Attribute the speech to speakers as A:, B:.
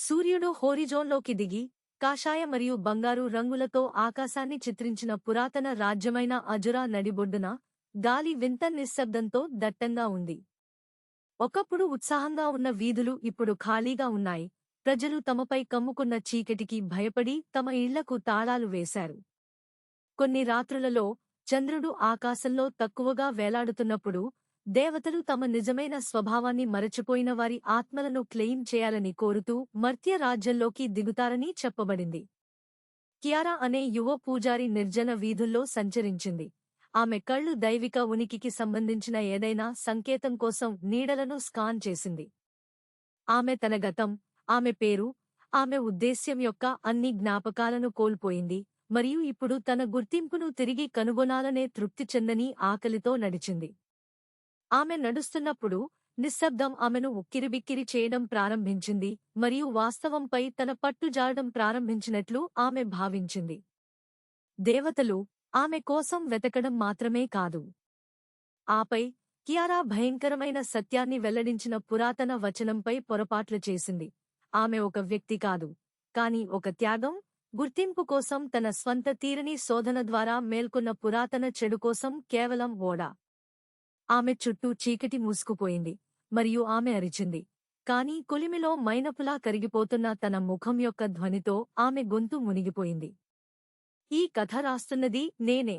A: సూర్యుడు హోరిజోన్లోకి దిగి కాషాయ మరియు బంగారు రంగులతో ఆకాశాన్ని చిత్రించిన పురాతన రాజ్యమైన అజురా నడిబొడ్డున గాలి వింత నిశ్శబ్దంతో దట్టంగా ఉంది. ఒకప్పుడు ఉత్సాహంగా ఉన్న వీధులు ఇప్పుడు ఖాళీగా ఉన్నాయి. ప్రజలు తమపై కమ్ముకున్న చీకటికి భయపడి తమ ఇళ్లకు తాళాలు వేశారు. కొన్ని రాత్రులలో చంద్రుడు ఆకాశంలో తక్కువగా వేలాడుతున్నప్పుడు దేవతలు తమ నిజమైన స్వభావాన్ని మరచిపోయిన వారి ఆత్మలను క్లెయిమ్ చేయాలని కోరుతూ మర్త్య రాజ్యంలోకి దిగుతారని చెప్పబడింది. కియారా అనే యువ పూజారి నిర్జన వీధుల్లో సంచరించింది. ఆమె కళ్ళు దైవిక ఉనికికి సంబంధించిన ఏదైనా సంకేతం కోసం నీడలను స్కాన్ చేసింది. ఆమె తన గతం, ఆమె పేరు, ఆమె ఉద్దేశ్యం యొక్క అన్ని జ్ఞాపకాలను కోల్పోయింది మరియు ఇప్పుడు తన గుర్తింపును తిరిగి కనుగొనాలనే తృప్తి చెందని ఆకలితో నడిచింది. ఆమె నడుస్తున్నప్పుడు నిశ్శబ్దం ఆమెను ఉక్కిరిబిక్కిరి చేయడం ప్రారంభించింది మరియు వాస్తవంపై తన పట్టు జారడం ప్రారంభించినట్లు ఆమె భావించింది. దేవతలు ఆమె కోసం వెతకడం మాత్రమే కాదు. ఆపై కియారా భయంకరమైన సత్యాన్ని వెల్లడించిన పురాతన వచనంపై పొరపాట్లు చేసింది. ఆమె ఒక వ్యక్తి కాదు, కాని ఒక త్యాగం, గుర్తింపు కోసం తన స్వంత తీరని శోధన ద్వారా మేల్కొన్న పురాతన చెడు కోసం కేవలం ఓడ. ఆమె చుట్టూ చీకటి మూసుకుపోయింది మరియు ఆమె అరిచింది. కాని కొలిమిలో మైనపులా కరిగిపోతున్న తన ముఖం యొక్క ధ్వనితో ఆమె గొంతు మునిగిపోయింది. ఈ కథ రాస్తున్నది నేనే.